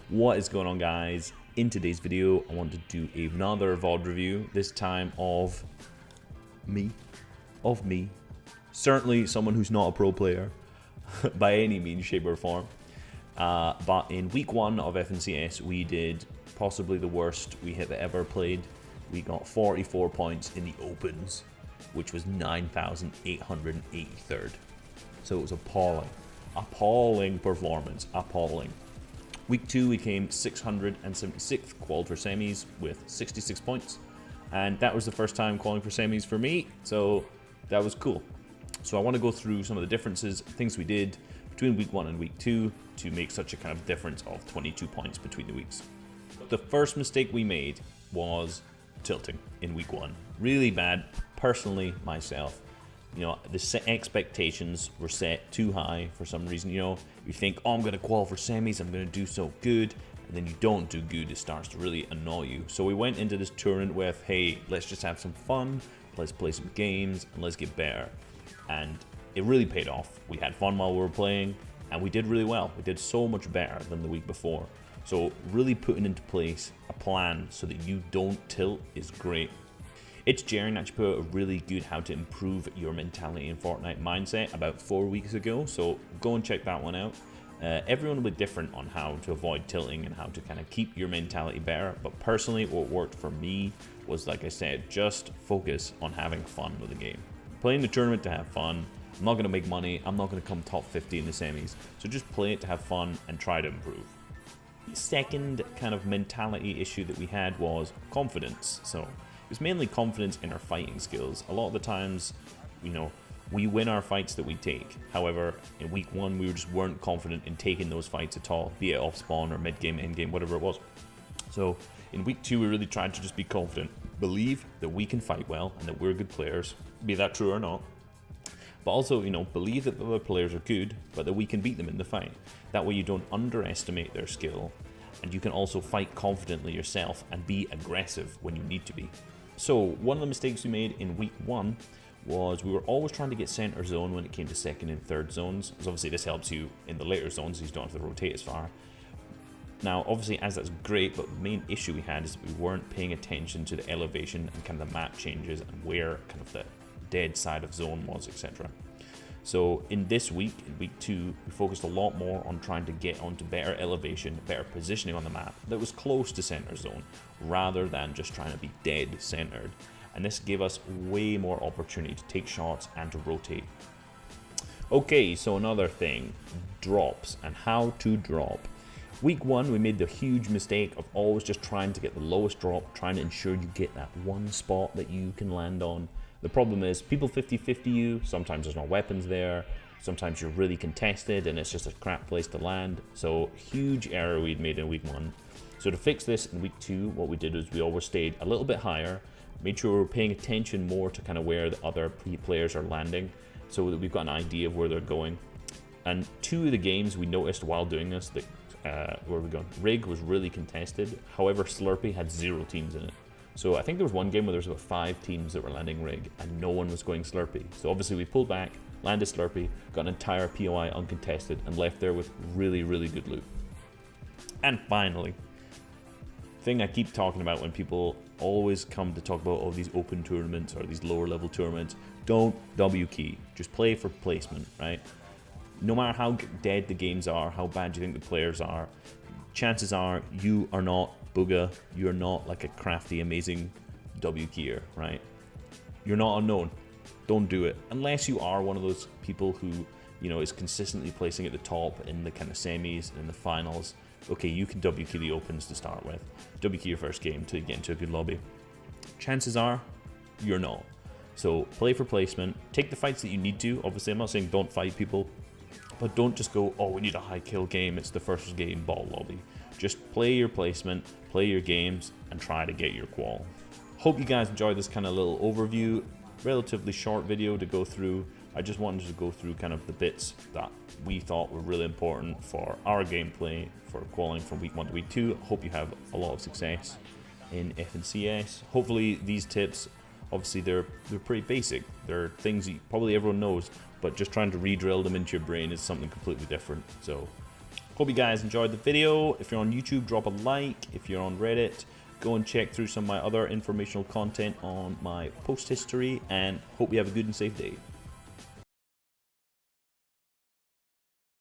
What is going on, guys? In today's video, I want to do another VOD review, this time of me. Certainly someone who's not a pro player by any means, shape or form. But in week 1 of FNCS, we did possibly the worst we have ever played. We got 44 points in the opens, which was 9,883rd. So it was appalling. Appalling performance. Appalling. Week 2, we came 676th, qualified for semis with 66 points. And that was the first time qualifying for semis for me, so that was cool. So I want to go through some of the differences, things we did between week 1 and week 2 to make such a kind of difference of 22 points between the weeks. The first mistake we made was tilting in week 1. Really bad, personally, myself. You know, the expectations were set too high for some reason. You know, you think, oh, I'm going to qualify for semis, I'm going to do so good, and then you don't do good. It starts to really annoy you. So we went into this tournament with, hey, let's just have some fun, let's play some games, and let's get better. And it really paid off. We had fun while we were playing, and we did really well. We did so much better than the week before. So really putting into place a plan so that you don't tilt is great. It's Jerry actually put out a really good how to improve your mentality in Fortnite mindset about 4 weeks ago, so go and check that one out. Everyone will be different on how to avoid tilting and how to kind of keep your mentality better, but personally what worked for me was, like I said, just focus on having fun with the game. Playing the tournament to have fun. I'm not going to make money, I'm not going to come top 50 in the semis, so just play it to have fun and try to improve. The second kind of mentality issue that we had was confidence. So it was mainly confidence in our fighting skills. A lot of the times, you know, we win our fights that we take. However, in week 1, we just weren't confident in taking those fights at all, be it off spawn or mid game, end game, whatever it was. So in week 2, we really tried to just be confident, believe that we can fight well and that we're good players, be that true or not. But also, you know, believe that the other players are good, but that we can beat them in the fight. That way you don't underestimate their skill, and you can also fight confidently yourself and be aggressive when you need to be. So one of the mistakes we made in week 1 was we were always trying to get center zone when it came to second and third zones, because obviously this helps you in the later zones, so you don't have to rotate as far. Now, obviously, as that's great, but the main issue we had is that we weren't paying attention to the elevation and kind of the map changes and where kind of the dead side of zone was, etc. So in this week, in week 2, we focused a lot more on trying to get onto better elevation, better positioning on the map that was close to center zone, rather than just trying to be dead centered. And this gave us way more opportunity to take shots and to rotate. Okay, so another thing, drops and how to drop. Week 1, we made the huge mistake of always just trying to get the lowest drop, trying to ensure you get that one spot that you can land on. The problem is people 50-50 you, sometimes there's no weapons there, sometimes you're really contested and it's just a crap place to land. So huge error we'd made in week 1. So to fix this in week 2, what we did was we always stayed a little bit higher, made sure we were paying attention more to kind of where the other players are landing so that we've got an idea of where they're going. And 2 of the games we noticed while doing this, that where we going? Rig was really contested, however Slurpee had 0 teams in it. So I think there was one game where there was about 5 teams that were landing Rig and no one was going Slurpee. So obviously we pulled back, landed Slurpee, got an entire POI uncontested and left there with really, really good loot. And finally, thing I keep talking about when people always come to talk about all these open tournaments or these lower level tournaments, don't W key, just play for placement, right? No matter how dead the games are, how bad you think the players are, chances are you are not Booga, you're not like a crafty, amazing W keyer, right? You're not unknown. Don't do it. Unless you are one of those people who, you know, is consistently placing at the top in the kind of semis and in the finals. Okay, you can W key the opens to start with. W key your first game to get into a good lobby. Chances are, you're not. So play for placement. Take the fights that you need to. Obviously, I'm not saying don't fight people, but don't just go, oh, we need a high kill game, it's the first game, ball lobby. Just play your placement, play your games, and try to get your qual. Hope you guys enjoyed this kind of little overview, relatively short video to go through. I just wanted to go through kind of the bits that we thought were really important for our gameplay for qualifying from week 1 to week 2. Hope you have a lot of success in FNCS. Hopefully these tips, obviously they're pretty basic. They're things that probably everyone knows, but just trying to re-drill them into your brain is something completely different. So Hope you guys enjoyed the video. If you're on YouTube, drop a like. If you're on Reddit, go and check through some of my other informational content on my post history, and hope you have a good and safe day.